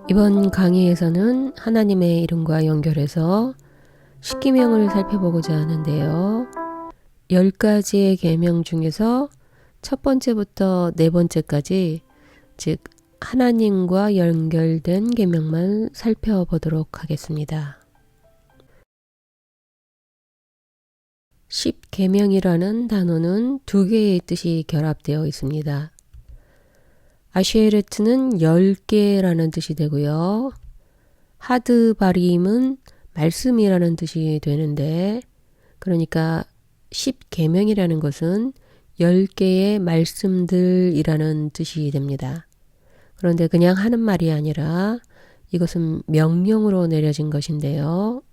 이번 강의에서는 하나님의 이름과 연결해서 십계명을 살펴보고자 하는데요. 10가지의 계명 중에서 첫 번째부터 네 번째까지, 즉 하나님과 연결된 계명만 살펴보도록 하겠습니다. 십계명이라는 단어는 두 개의 뜻이 결합되어 있습니다. 아쉐레트는 10개라는 뜻이 되고요. 하드바림은 말씀이라는 뜻이 되는데, 그러니까 십계명이라는 것은 10개의 말씀들이라는 뜻이 됩니다. 그런데 그냥 하는 말이 아니라 이것은 명령으로 내려진 것인데요.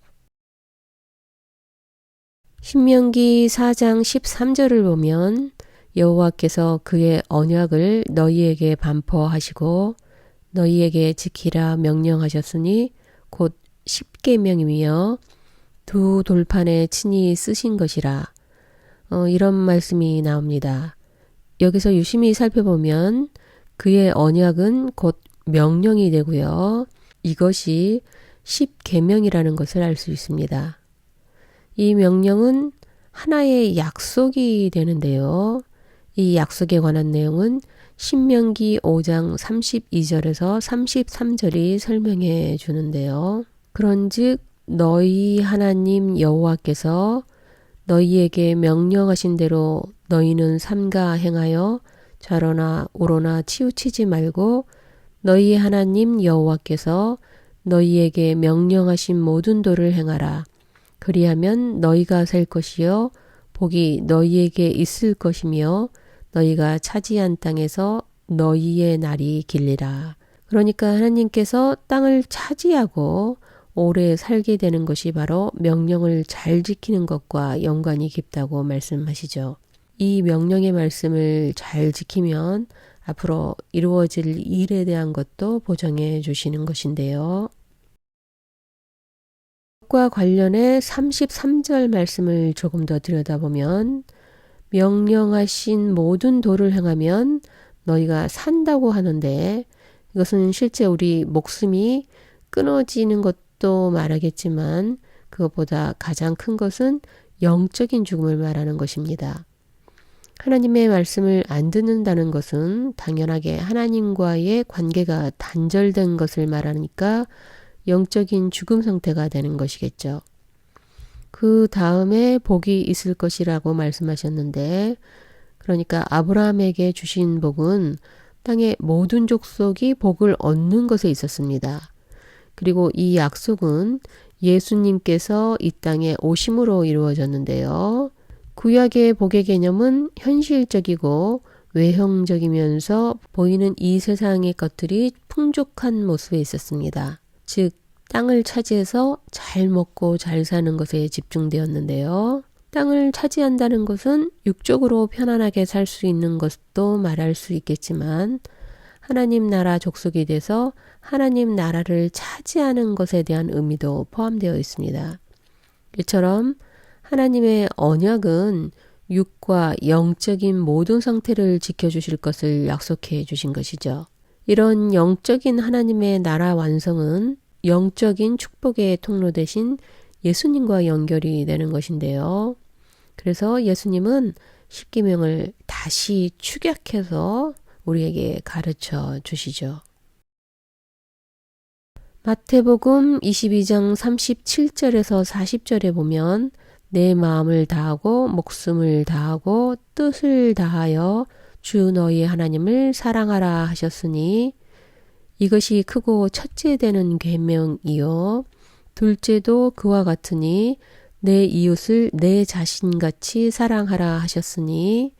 신명기 4장 13절을 보면 여호와께서 그의 언약을 너희에게 반포하시고 너희에게 지키라 명령하셨으니 곧 십계명이며 두 돌판에 친히 쓰신 것이라. 이런 말씀이 나옵니다. 여기서 유심히 살펴보면 그의 언약은 곧 명령이 되고요. 이것이 십계명이라는 것을 알 수 있습니다. 이 명령은 하나의 약속이 되는데요. 이 약속에 관한 내용은 신명기 5장 32절에서 33절이 설명해 주는데요. 그런즉 너희 하나님 여호와께서 너희에게 명령하신 대로 너희는 삼가 행하여 좌로나 우로나 치우치지 말고 너희 하나님 여호와께서 너희에게 명령하신 모든 도를 행하라. 그리하면 너희가 살 것이요 복이 너희에게 있을 것이며 너희가 차지한 땅에서 너희의 날이 길리라. 그러니까 하나님께서 땅을 차지하고 오래 살게 되는 것이 바로 명령을 잘 지키는 것과 연관이 깊다고 말씀하시죠. 이 명령의 말씀을 잘 지키면 앞으로 이루어질 일에 대한 것도 보장해 주시는 것인데요. 과 관련해 33절 말씀을 조금 더 들여다보면 명령하신 모든 도를 행하면 너희가 산다고 하는데, 이것은 실제 우리 목숨이 끊어지는 것도 말하겠지만 그것보다 가장 큰 것은 영적인 죽음을 말하는 것입니다. 하나님의 말씀을 안 듣는다는 것은 당연하게 하나님과의 관계가 단절된 것을 말하니까 영적인 죽음 상태가 되는 것이겠죠. 그 다음에 복이 있을 것이라고 말씀하셨는데, 그러니까 아브라함에게 주신 복은 땅의 모든 족속이 복을 얻는 것에 있었습니다. 그리고 이 약속은 예수님께서 이 땅에 오심으로 이루어졌는데요. 구약의 복의 개념은 현실적이고 외형적이면서 보이는 이 세상의 것들이 풍족한 모습에 있었습니다. 즉 땅을 차지해서 잘 먹고 잘 사는 것에 집중되었는데요. 땅을 차지한다는 것은 육적으로 편안하게 살 수 있는 것도 말할 수 있겠지만 하나님 나라 족속이 돼서 하나님 나라를 차지하는 것에 대한 의미도 포함되어 있습니다. 이처럼 하나님의 언약은 육과 영적인 모든 상태를 지켜주실 것을 약속해 주신 것이죠. 이런 영적인 하나님의 나라 완성은 영적인 축복의 통로 대신 예수님과 연결이 되는 것인데요. 그래서 예수님은 십계명을 다시 축약해서 우리에게 가르쳐 주시죠. 마태복음 22장 37절에서 40절에 보면 내 마음을 다하고 목숨을 다하고 뜻을 다하여 주 너희 하나님을 사랑하라 하셨으니 이것이 크고 첫째 되는 계명이요 둘째도 그와 같으니 내 이웃을 내 자신같이 사랑하라 하셨으니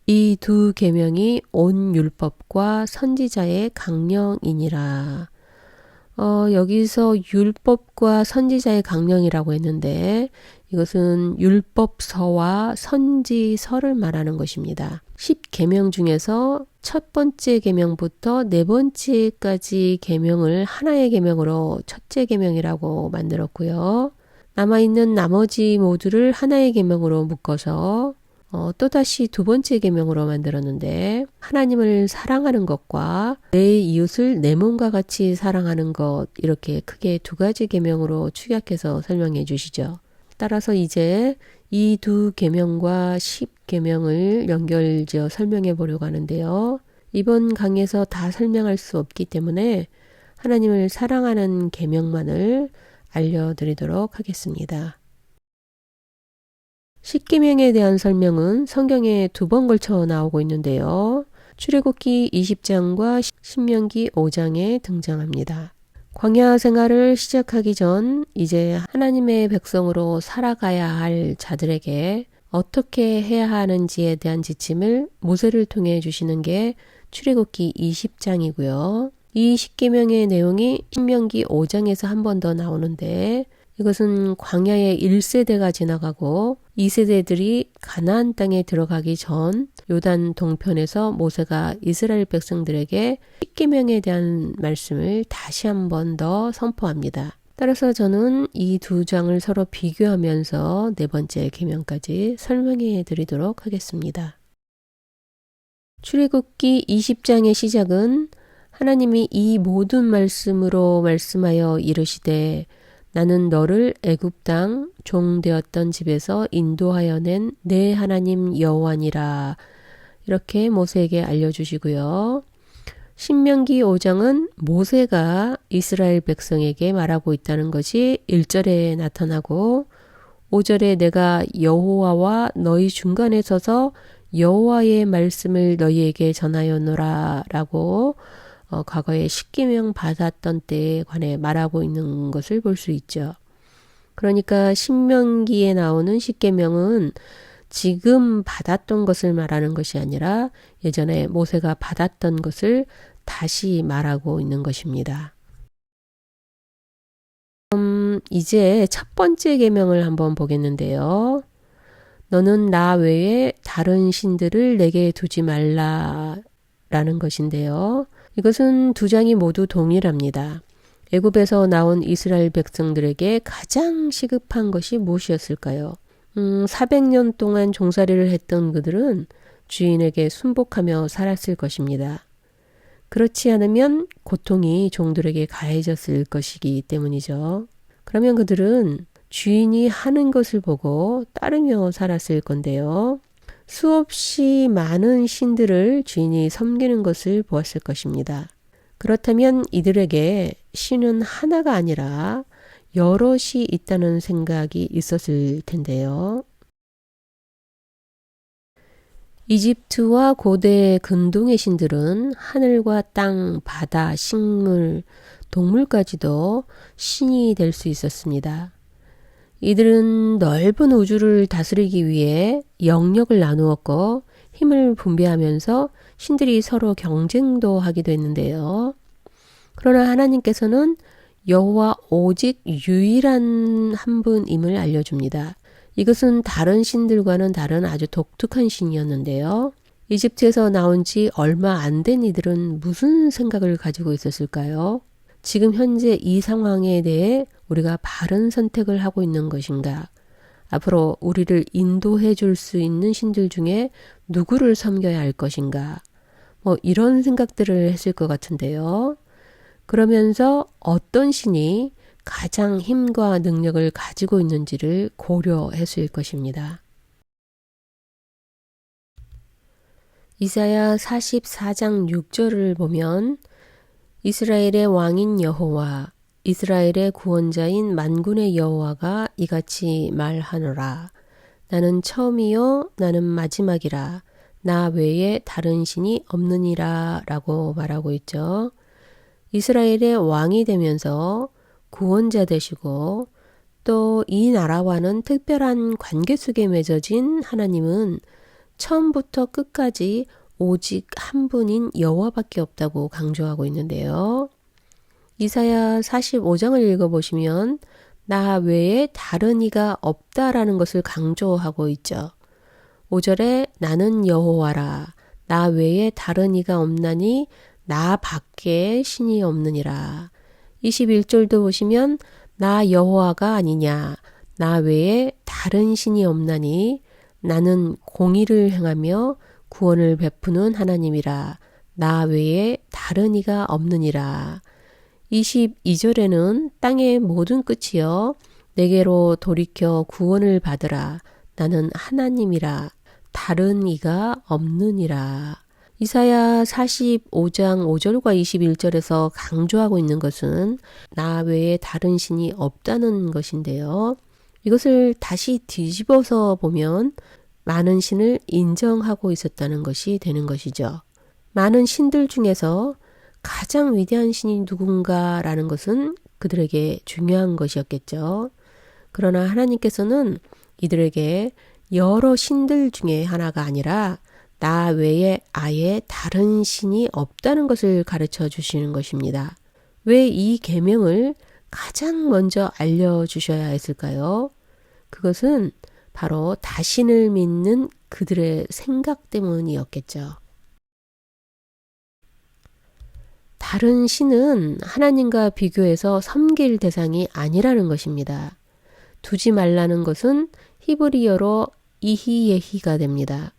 이 두 계명이 온 율법과 선지자의 강령이니라. 여기서 율법과 선지자의 강령이라고 했는데 이것은 율법서와 선지서를 말하는 것입니다. 10계명 중에서 첫 번째 계명부터 네 번째까지 계명을 하나의 계명으로 첫째 계명이라고 만들었고요. 남아있는 나머지 모두를 하나의 계명으로 묶어서 또다시 두 번째 계명으로 만들었는데 하나님을 사랑하는 것과 내 이웃을 내 몸과 같이 사랑하는 것 이렇게 크게 두 가지 계명으로 축약해서 설명해 주시죠. 따라서 이제 이 두 계명과 10계명을 연결지어 설명해 보려고 하는데요. 이번 강의에서 다 설명할 수 없기 때문에 하나님을 사랑하는 계명만을 알려드리도록 하겠습니다. 10계명에 대한 설명은 성경에 두 번 걸쳐 나오고 있는데요. 출애굽기 20장과 신명기 5장에 등장합니다. 광야 생활을 시작하기 전 이제 하나님의 백성으로 살아가야 할 자들에게 어떻게 해야 하는지에 대한 지침을 모세를 통해 주시는 게 출애굽기 20장이고요. 이 10계명의 내용이 신명기 5장에서 한 번 더 나오는데 이것은 광야의 1세대가 지나가고 2세대들이 가나안 땅에 들어가기 전 요단 동편에서 모세가 이스라엘 백성들에게 10계명에 대한 말씀을 다시 한 번 더 선포합니다. 따라서 저는 이 두 장을 서로 비교하면서 네 번째 계명까지 설명해 드리도록 하겠습니다. 출애굽기 20장의 시작은 하나님이 이 모든 말씀으로 말씀하여 이르시되 나는 너를 애굽 땅 종되었던 집에서 인도하여 낸 내 하나님 여호와니라 이렇게 모세에게 알려주시고요. 신명기 5장은 모세가 이스라엘 백성에게 말하고 있다는 것이 1절에 나타나고 5절에 내가 여호와와 너희 중간에 서서 여호와의 말씀을 너희에게 전하였노라 라고 과거에 10계명 받았던 때에 관해 말하고 있는 것을 볼 수 있죠. 그러니까 신명기에 나오는 10계명은 지금 받았던 것을 말하는 것이 아니라 예전에 모세가 받았던 것을 다시 말하고 있는 것입니다. 이제 첫 번째 계명을 한번 보겠는데요. 너는 나 외에 다른 신들을 내게 두지 말라 라는 것인데요. 이것은 두 장이 모두 동일합니다. 애굽에서 나온 이스라엘 백성들에게 가장 시급한 것이 무엇이었을까요? 400년 동안 종살이를 했던 그들은 주인에게 순복하며 살았을 것입니다. 그렇지 않으면 고통이 종들에게 가해졌을 것이기 때문이죠. 그러면 그들은 주인이 하는 것을 보고 따르며 살았을 건데요. 수없이 많은 신들을 주인이 섬기는 것을 보았을 것입니다. 그렇다면 이들에게 신은 하나가 아니라 여럿이 있다는 생각이 있었을 텐데요. 이집트와 고대 근동의 신들은 하늘과 땅, 바다, 식물, 동물까지도 신이 될 수 있었습니다. 이들은 넓은 우주를 다스리기 위해 영역을 나누었고 힘을 분배하면서 신들이 서로 경쟁도 하기도 했는데요. 그러나 하나님께서는 여호와 오직 유일한 한 분임을 알려줍니다. 이것은 다른 신들과는 다른 아주 독특한 신이었는데요. 이집트에서 나온 지 얼마 안 된 이들은 무슨 생각을 가지고 있었을까요? 지금 현재 이 상황에 대해 우리가 바른 선택을 하고 있는 것인가? 앞으로 우리를 인도해 줄 수 있는 신들 중에 누구를 섬겨야 할 것인가? 이런 생각들을 했을 것 같은데요. 그러면서 어떤 신이 가장 힘과 능력을 가지고 있는지를 고려했을 것입니다. 이사야 44장 6절을 보면 이스라엘의 왕인 여호와 이스라엘의 구원자인 만군의 여호와가 이같이 말하노라. 나는 처음이요 나는 마지막이라. 나 외에 다른 신이 없느니라 라고 말하고 있죠. 이스라엘의 왕이 되면서 구원자 되시고 또 이 나라와는 특별한 관계 속에 맺어진 하나님은 처음부터 끝까지 오직 한 분인 여호와밖에 없다고 강조하고 있는데요. 이사야 45장을 읽어보시면 나 외에 다른 이가 없다라는 것을 강조하고 있죠. 5절에 나는 여호와라. 나 외에 다른 이가 없나니 나 밖에 신이 없느니라. 21절도 보시면 나 여호와가 아니냐. 나 외에 다른 신이 없나니 나는 공의를 행하며 구원을 베푸는 하나님이라. 나 외에 다른 이가 없느니라. 22절에는 땅의 모든 끝이여 내게로 돌이켜 구원을 받으라. 나는 하나님이라. 다른 이가 없느니라. 이사야 45장 5절과 21절에서 강조하고 있는 것은 나 외에 다른 신이 없다는 것인데요. 이것을 다시 뒤집어서 보면 많은 신을 인정하고 있었다는 것이 되는 것이죠. 많은 신들 중에서 가장 위대한 신이 누군가라는 것은 그들에게 중요한 것이었겠죠. 그러나 하나님께서는 이들에게 여러 신들 중에 하나가 아니라 나 외에 아예 다른 신이 없다는 것을 가르쳐 주시는 것입니다. 왜 이 계명을 가장 먼저 알려주셔야 했을까요? 그것은 바로 다신을 믿는 그들의 생각 때문이었겠죠. 다른 신은 하나님과 비교해서 섬길 대상이 아니라는 것입니다. 두지 말라는 것은 히브리어로 이히예히가 됩니다.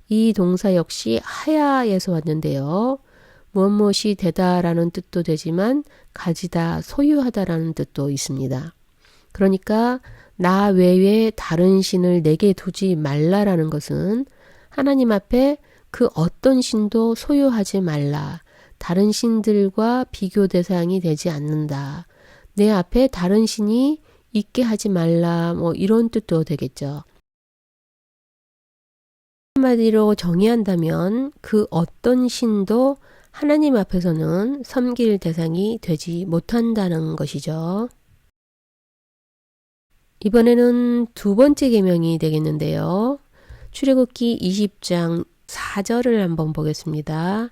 이 동사 역시 하야에서 왔는데요. 무엇이 되다라는 뜻도 되지만 가지다, 소유하다라는 뜻도 있습니다. 그러니까 나 외에 다른 신을 내게 두지 말라라는 것은 하나님 앞에 그 어떤 신도 소유하지 말라. 다른 신들과 비교 대상이 되지 않는다. 내 앞에 다른 신이 있게 하지 말라. 이런 뜻도 되겠죠. 한마디로 정의한다면 그 어떤 신도 하나님 앞에서는 섬길 대상이 되지 못한다는 것이죠. 이번에는 두 번째 계명이 되겠는데요. 출애굽기 20장 4절을 한번 보겠습니다.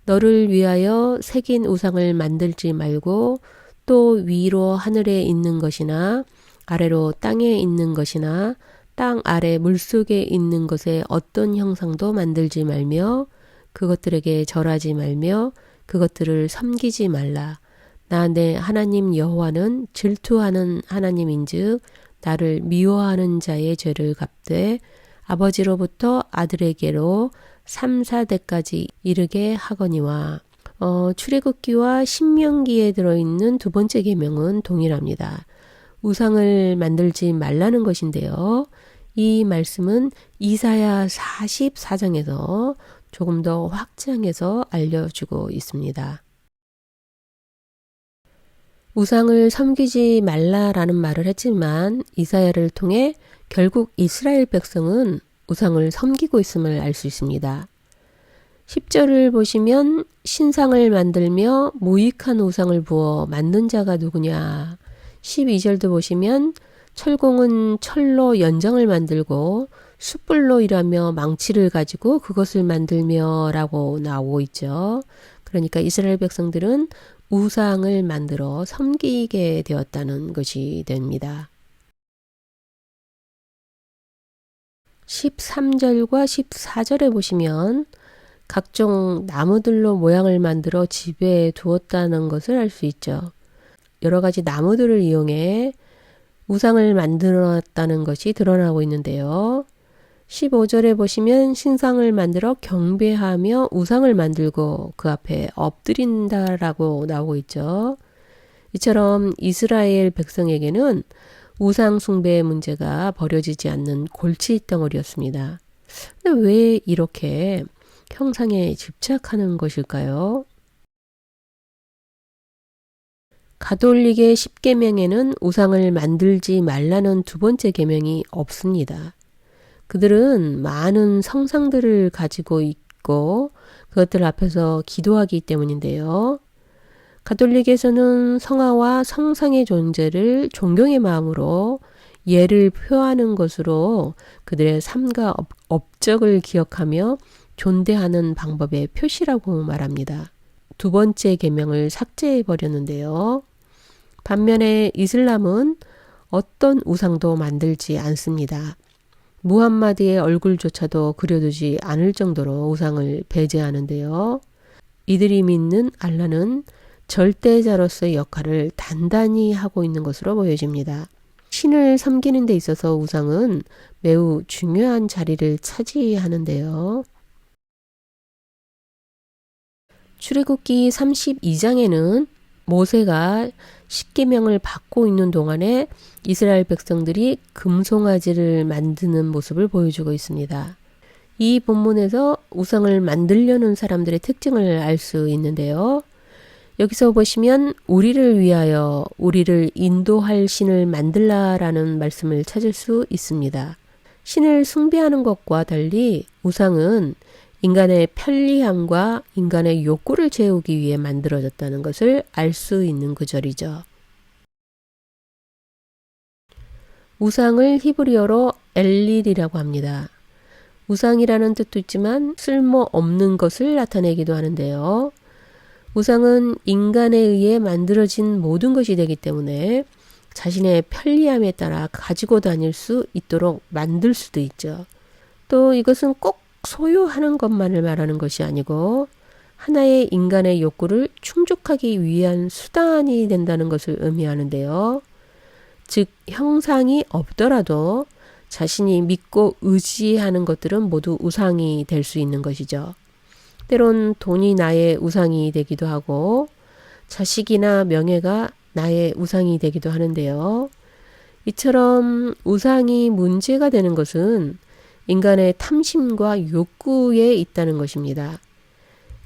너를 위하여 새긴 우상을 만들지 말고 또 위로 하늘에 있는 것이나 아래로 땅에 있는 것이나 땅 아래 물속에 있는 것에 어떤 형상도 만들지 말며 그것들에게 절하지 말며 그것들을 섬기지 말라. 나 내 하나님 여호와는 질투하는 하나님인즉 나를 미워하는 자의 죄를 갚되 아버지로부터 아들에게로 3, 4대까지 이르게 하거니와. 출애굽기와 신명기에 들어있는 두 번째 계명은 동일합니다. 우상을 만들지 말라는 것인데요. 이 말씀은 이사야 44장에서 조금 더 확장해서 알려주고 있습니다. 우상을 섬기지 말라라는 말을 했지만 이사야를 통해 결국 이스라엘 백성은 우상을 섬기고 있음을 알 수 있습니다. 10절을 보시면 신상을 만들며 무익한 우상을 부어 만든 자가 누구냐. 12절도 보시면 철공은 철로 연장을 만들고 숯불로 일하며 망치를 가지고 그것을 만들며 라고 나오고 있죠. 그러니까 이스라엘 백성들은 우상을 만들어 섬기게 되었다는 것이 됩니다. 13절과 14절에 보시면 각종 나무들로 모양을 만들어 집에 두었다는 것을 알 수 있죠. 여러 가지 나무들을 이용해 우상을 만들었다는 것이 드러나고 있는데요. 15절에 보시면 신상을 만들어 경배하며 우상을 만들고 그 앞에 엎드린다라고 나오고 있죠. 이처럼 이스라엘 백성에게는 우상 숭배의 문제가 버려지지 않는 골칫덩어리였습니다. 근데 왜 이렇게 형상에 집착하는 것일까요? 가톨릭의 10계명에는 우상을 만들지 말라는 두 번째 계명이 없습니다. 그들은 많은 성상들을 가지고 있고 그것들 앞에서 기도하기 때문인데요. 가톨릭에서는 성화와 성상의 존재를 존경의 마음으로 예를 표하는 것으로 그들의 삶과 업적을 기억하며 존대하는 방법의 표시라고 말합니다. 두 번째 계명을 삭제해 버렸는데요. 반면에 이슬람은 어떤 우상도 만들지 않습니다. 무함마드의 얼굴조차도 그려두지 않을 정도로 우상을 배제하는데요. 이들이 믿는 알라는 절대자로서의 역할을 단단히 하고 있는 것으로 보여집니다. 신을 섬기는 데 있어서 우상은 매우 중요한 자리를 차지하는데요. 출애굽기 32장에는 모세가 십계명을 받고 있는 동안에 이스라엘 백성들이 금송아지를 만드는 모습을 보여주고 있습니다. 이 본문에서 우상을 만들려는 사람들의 특징을 알 수 있는데요. 여기서 보시면 우리를 위하여 우리를 인도할 신을 만들라라는 말씀을 찾을 수 있습니다. 신을 숭배하는 것과 달리 우상은 인간의 편리함과 인간의 욕구를 채우기 위해 만들어졌다는 것을 알 수 있는 구절이죠. 우상을 히브리어로 엘릴이라고 합니다. 우상이라는 뜻도 있지만 쓸모없는 것을 나타내기도 하는데요. 우상은 인간에 의해 만들어진 모든 것이 되기 때문에 자신의 편리함에 따라 가지고 다닐 수 있도록 만들 수도 있죠. 또 이것은 꼭 소유하는 것만을 말하는 것이 아니고 하나의 인간의 욕구를 충족하기 위한 수단이 된다는 것을 의미하는데요. 즉 형상이 없더라도 자신이 믿고 의지하는 것들은 모두 우상이 될 수 있는 것이죠. 때론 돈이 나의 우상이 되기도 하고 자식이나 명예가 나의 우상이 되기도 하는데요. 이처럼 우상이 문제가 되는 것은 인간의 탐심과 욕구에 있다는 것입니다.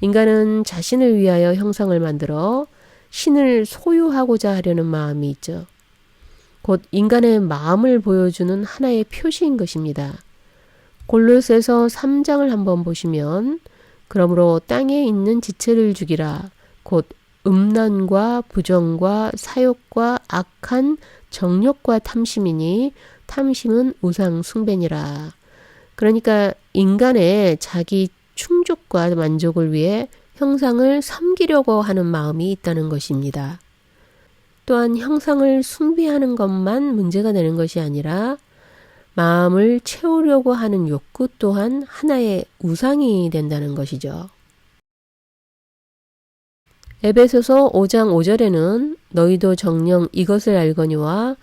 인간은 자신을 위하여 형상을 만들어 신을 소유하고자 하려는 마음이 있죠. 곧 인간의 마음을 보여주는 하나의 표시인 것입니다. 골로새서 3장을 한번 보시면 그러므로 땅에 있는 지체를 죽이라. 곧 음란과 부정과 사욕과 악한 정욕과 탐심이니 탐심은 우상 숭배니라. 그러니까 인간의 자기 충족과 만족을 위해 형상을 섬기려고 하는 마음이 있다는 것입니다. 또한 형상을 숭배하는 것만 문제가 되는 것이 아니라 마음을 채우려고 하는 욕구 또한 하나의 우상이 된다는 것이죠. 에베소서 5장 5절에는 너희도 정녕 이것을 알거니와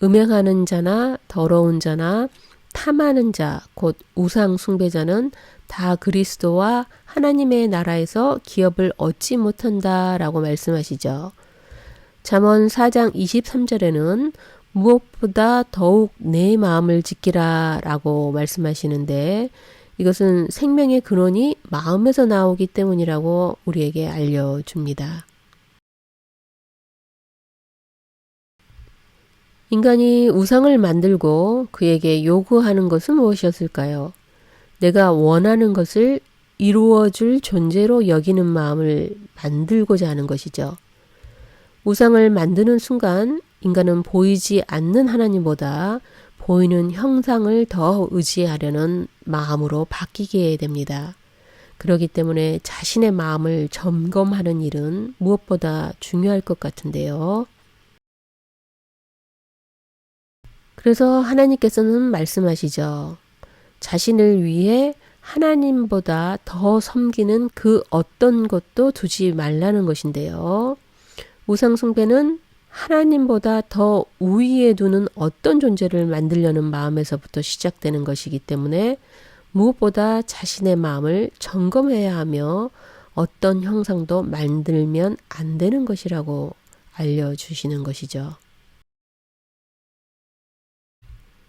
음행하는 자나 더러운 자나 탐하는 자, 곧 우상 숭배자는 다 그리스도와 하나님의 나라에서 기업을 얻지 못한다라고 말씀하시죠. 잠언 4장 23절에는 무엇보다 더욱 내 마음을 지키라 라고 말씀하시는데 이것은 생명의 근원이 마음에서 나오기 때문이라고 우리에게 알려줍니다. 인간이 우상을 만들고 그에게 요구하는 것은 무엇이었을까요? 내가 원하는 것을 이루어줄 존재로 여기는 마음을 만들고자 하는 것이죠. 우상을 만드는 순간 인간은 보이지 않는 하나님보다 보이는 형상을 더 의지하려는 마음으로 바뀌게 됩니다. 그렇기 때문에 자신의 마음을 점검하는 일은 무엇보다 중요할 것 같은데요. 그래서 하나님께서는 말씀하시죠. 자신을 위해 하나님보다 더 섬기는 그 어떤 것도 두지 말라는 것인데요. 우상 숭배는 하나님보다 더 우위에 두는 어떤 존재를 만들려는 마음에서부터 시작되는 것이기 때문에 무엇보다 자신의 마음을 점검해야 하며 어떤 형상도 만들면 안 되는 것이라고 알려주시는 것이죠.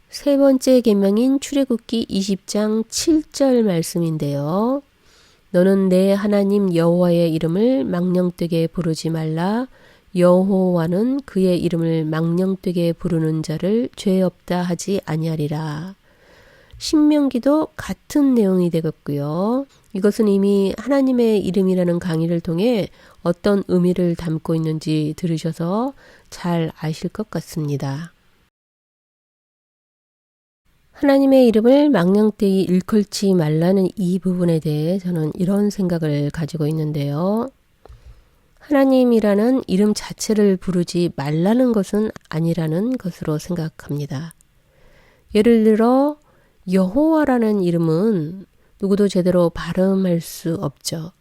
세 번째 계명인 출애굽기 20장 7절 말씀인데요. 너는 내 하나님 여호와의 이름을 망령되게 부르지 말라. 여호와는 그의 이름을 망령되게 부르는 자를 죄 없다 하지 아니하리라. 신명기도 같은 내용이 되겠고요. 이것은 이미 하나님의 이름이라는 강의를 통해 어떤 의미를 담고 있는지 들으셔서 잘 아실 것 같습니다. 하나님의 이름을 망령되이 일컬지 말라는 이 부분에 대해 저는 이런 생각을 가지고 있는데요. 하나님이라는 이름 자체를 부르지 말라는 것은 아니라는 것으로 생각합니다. 예를 들어 여호와라는 이름은 누구도 제대로 발음할 수 없죠.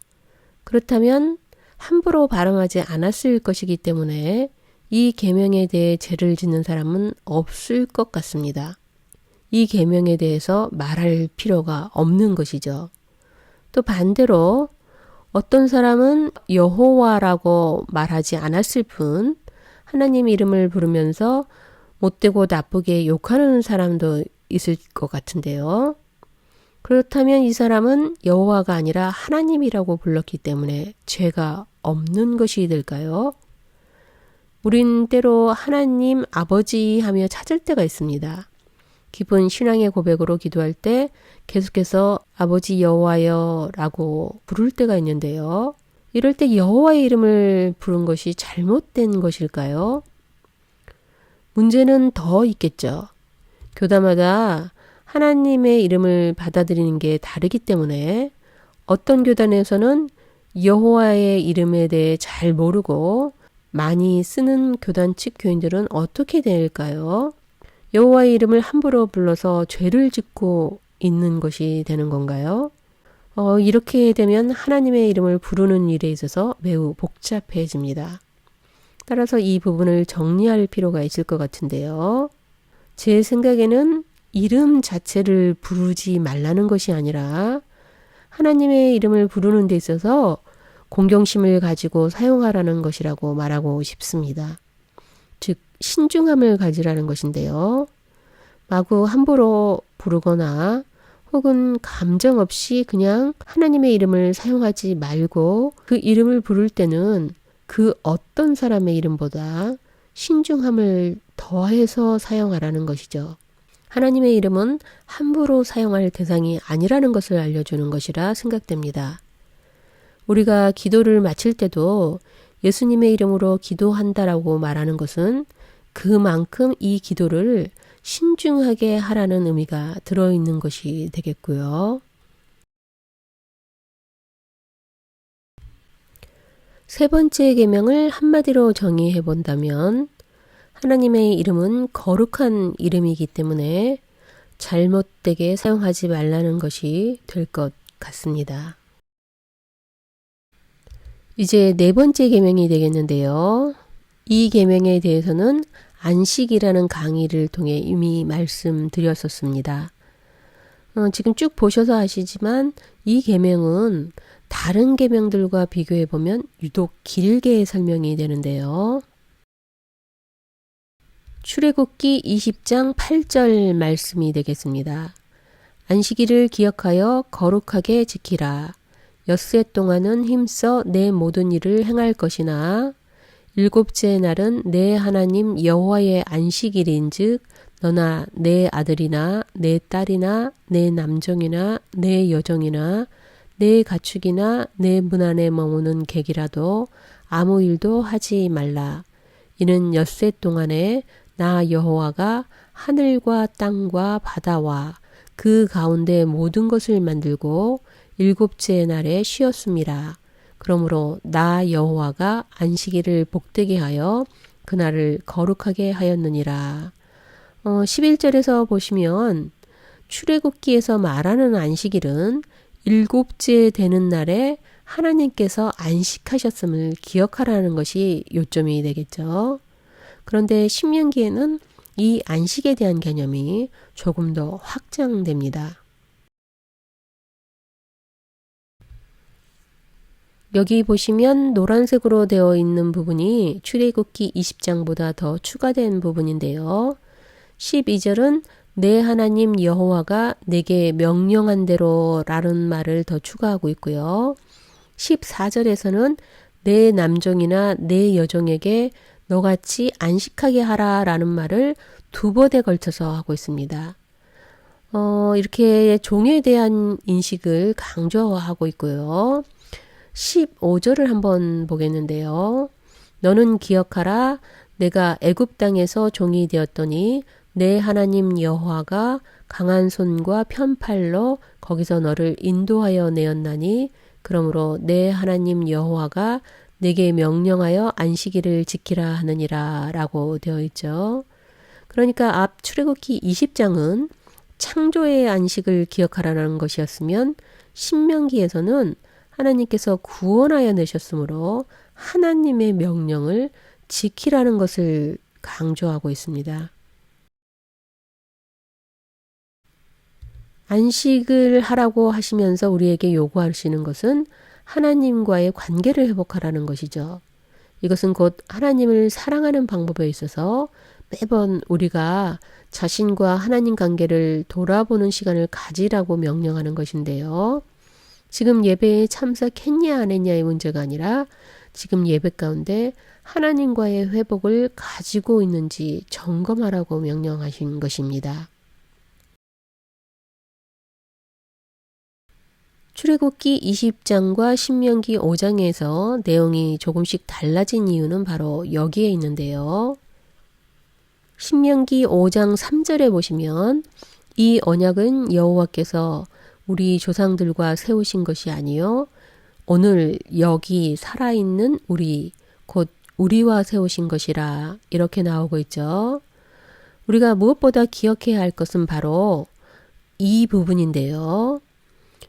그렇다면 함부로 발음하지 않았을 것이기 때문에 이 계명에 대해 죄를 짓는 사람은 없을 것 같습니다. 이 계명에 대해서 말할 필요가 없는 것이죠. 또 반대로 어떤 사람은 여호와라고 말하지 않았을 뿐 하나님 이름을 부르면서 못되고 나쁘게 욕하는 사람도 있을 것 같은데요. 그렇다면 이 사람은 여호와가 아니라 하나님이라고 불렀기 때문에 죄가 없는 것이 될까요? 우린 때로 하나님 아버지 하며 찾을 때가 있습니다. 깊은 신앙의 고백으로 기도할 때 계속해서 아버지 여호와여 라고 부를 때가 있는데요. 이럴 때 여호와의 이름을 부른 것이 잘못된 것일까요? 문제는 더 있겠죠. 교단마다 하나님의 이름을 받아들이는 게 다르기 때문에 어떤 교단에서는 여호와의 이름에 대해 잘 모르고 많이 쓰는 교단 측 교인들은 어떻게 될까요? 여호와의 이름을 함부로 불러서 죄를 짓고 있는 것이 되는 건가요? 이렇게 되면 하나님의 이름을 부르는 일에 있어서 매우 복잡해집니다. 따라서 이 부분을 정리할 필요가 있을 것 같은데요. 제 생각에는 이름 자체를 부르지 말라는 것이 아니라 하나님의 이름을 부르는 데 있어서 공경심을 가지고 사용하라는 것이라고 말하고 싶습니다. 즉 신중함을 가지라는 것인데요. 마구 함부로 부르거나 혹은 감정 없이 그냥 하나님의 이름을 사용하지 말고 그 이름을 부를 때는 그 어떤 사람의 이름보다 신중함을 더해서 사용하라는 것이죠. 하나님의 이름은 함부로 사용할 대상이 아니라는 것을 알려주는 것이라 생각됩니다. 우리가 기도를 마칠 때도 예수님의 이름으로 기도한다라고 말하는 것은 그만큼 이 기도를 신중하게 하라는 의미가 들어있는 것이 되겠고요. 세 번째 계명을 한마디로 정의해 본다면 하나님의 이름은 거룩한 이름이기 때문에 잘못되게 사용하지 말라는 것이 될 것 같습니다. 이제 네 번째 계명이 되겠는데요. 이 계명에 대해서는 안식이라는 강의를 통해 이미 말씀드렸었습니다. 지금 쭉 보셔서 아시지만 이 계명은 다른 계명들과 비교해 보면 유독 길게 설명이 되는데요. 출애굽기 20장 8절 말씀이 되겠습니다. 안식일을 기억하여 거룩하게 지키라. 엿새 동안은 힘써 내 모든 일을 행할 것이나 일곱째 날은 내 하나님 여호와의 안식일인즉 너나 내 아들이나 내 딸이나 내 남종이나 내 여종이나 내 가축이나 내 문 안에 머무는 객이라도 아무 일도 하지 말라. 이는 엿새 동안에 나 여호와가 하늘과 땅과 바다와 그 가운데 모든 것을 만들고 일곱째 날에 쉬었음이라. 그러므로 나 여호와가 안식일을 복되게 하여 그날을 거룩하게 하였느니라. 11절에서 보시면 출애굽기에서 말하는 안식일은 일곱째 되는 날에 하나님께서 안식하셨음을 기억하라는 것이 요점이 되겠죠. 그런데 신명기에는 이 안식에 대한 개념이 조금 더 확장됩니다. 여기 보시면 노란색으로 되어 있는 부분이 출애굽기 20장보다 더 추가된 부분인데요. 12절은 내 하나님 여호와가 내게 명령한 대로 라는 말을 더 추가하고 있고요. 14절에서는 내 남종이나 내 여종에게 너같이 안식하게 하라 라는 말을 두 번에 걸쳐서 하고 있습니다. 이렇게 종에 대한 인식을 강조하고 있고요. 15절을 한번 보겠는데요. 너는 기억하라. 내가 애굽 땅에서 종이 되었더니 내 하나님 여호와가 강한 손과 편팔로 거기서 너를 인도하여 내었나니 그러므로 내 하나님 여호와가 내게 명령하여 안식일을 지키라 하느니라 라고 되어 있죠. 그러니까 앞 출애굽기 20장은 창조의 안식을 기억하라는 것이었으면 신명기에서는 하나님께서 구원하여 내셨으므로 하나님의 명령을 지키라는 것을 강조하고 있습니다. 안식을 하라고 하시면서 우리에게 요구하시는 것은 하나님과의 관계를 회복하라는 것이죠. 이것은 곧 하나님을 사랑하는 방법에 있어서 매번 우리가 자신과 하나님 관계를 돌아보는 시간을 가지라고 명령하는 것인데요. 지금 예배에 참석했냐 안 했냐의 문제가 아니라 지금 예배 가운데 하나님과의 회복을 가지고 있는지 점검하라고 명령하신 것입니다. 출애굽기 20장과 신명기 5장에서 내용이 조금씩 달라진 이유는 바로 여기에 있는데요. 신명기 5장 3절에 보시면 이 언약은 여호와께서 우리 조상들과 세우신 것이 아니요 오늘 여기 살아있는 우리 곧 우리와 세우신 것이라 이렇게 나오고 있죠. 우리가 무엇보다 기억해야 할 것은 바로 이 부분인데요.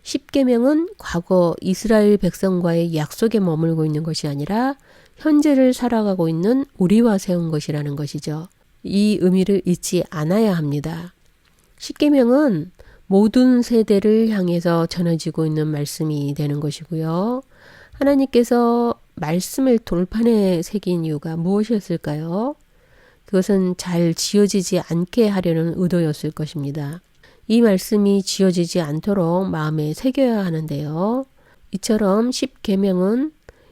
십계명은 과거 이스라엘 백성과의 약속에 머물고 있는 것이 아니라 현재를 살아가고 있는 우리와 세운 것이라는 것이죠. 이 의미를 잊지 않아야 합니다. 십계명은 모든 세대를 향해서 전해지고 있는 말씀이 되는 것이고요. 하나님께서 말씀을 돌판에 새긴 이유가 무엇이었을까요? 그것은 잘 지어지지 않게 하려는 의도였을 것입니다. 이 말씀이 지어지지 않도록 마음에 새겨야 하는데요. 이처럼 십계명은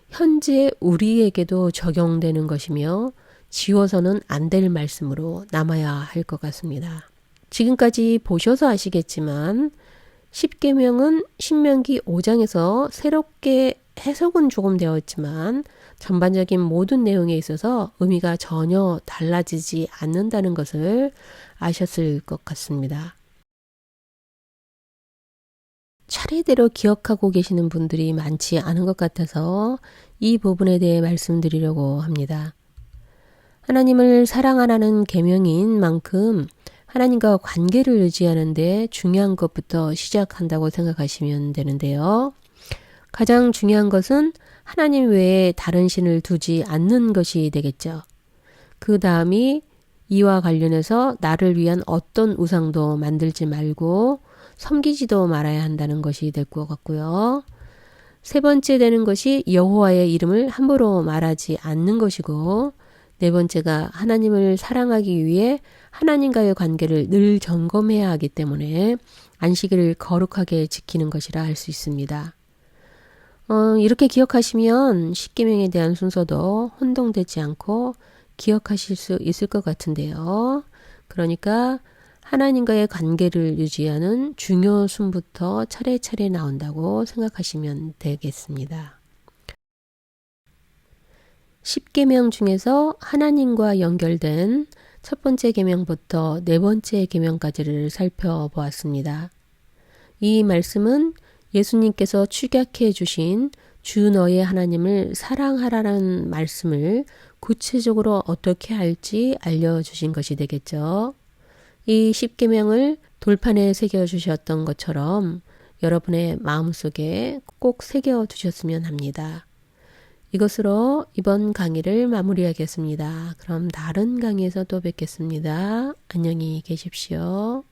현재 우리에게도 적용되는 것이며 지워서는 안 될 말씀으로 남아야 할 것 같습니다. 지금까지 보셔서 아시겠지만 십계명은 신명기 5장에서 새롭게 해석은 조금 되었지만 전반적인 모든 내용에 있어서 의미가 전혀 달라지지 않는다는 것을 아셨을 것 같습니다. 차례대로 기억하고 계시는 분들이 많지 않은 것 같아서 이 부분에 대해 말씀드리려고 합니다. 하나님을 사랑하라는 계명인 만큼 하나님과 관계를 유지하는 데 중요한 것부터 시작한다고 생각하시면 되는데요. 가장 중요한 것은 하나님 외에 다른 신을 두지 않는 것이 되겠죠. 그 다음이 이와 관련해서 나를 위한 어떤 우상도 만들지 말고 섬기지도 말아야 한다는 것이 될 것 같고요. 세 번째 되는 것이 여호와의 이름을 함부로 말하지 않는 것이고 네 번째가 하나님을 사랑하기 위해 하나님과의 관계를 늘 점검해야 하기 때문에 안식일을 거룩하게 지키는 것이라 할 수 있습니다. 이렇게 기억하시면 십계명에 대한 순서도 혼동되지 않고 기억하실 수 있을 것 같은데요. 그러니까 하나님과의 관계를 유지하는 중요 순부터 차례차례 나온다고 생각하시면 되겠습니다. 십계명 중에서 하나님과 연결된 첫 번째 계명부터 네 번째 계명까지를 살펴보았습니다. 이 말씀은 예수님께서 축약해 주신 주 너의 하나님을 사랑하라는 말씀을 구체적으로 어떻게 할지 알려주신 것이 되겠죠. 이 십계명을 돌판에 새겨주셨던 것처럼 여러분의 마음속에 꼭 새겨두셨으면 합니다. 이것으로 이번 강의를 마무리하겠습니다. 그럼 다른 강의에서 또 뵙겠습니다. 안녕히 계십시오.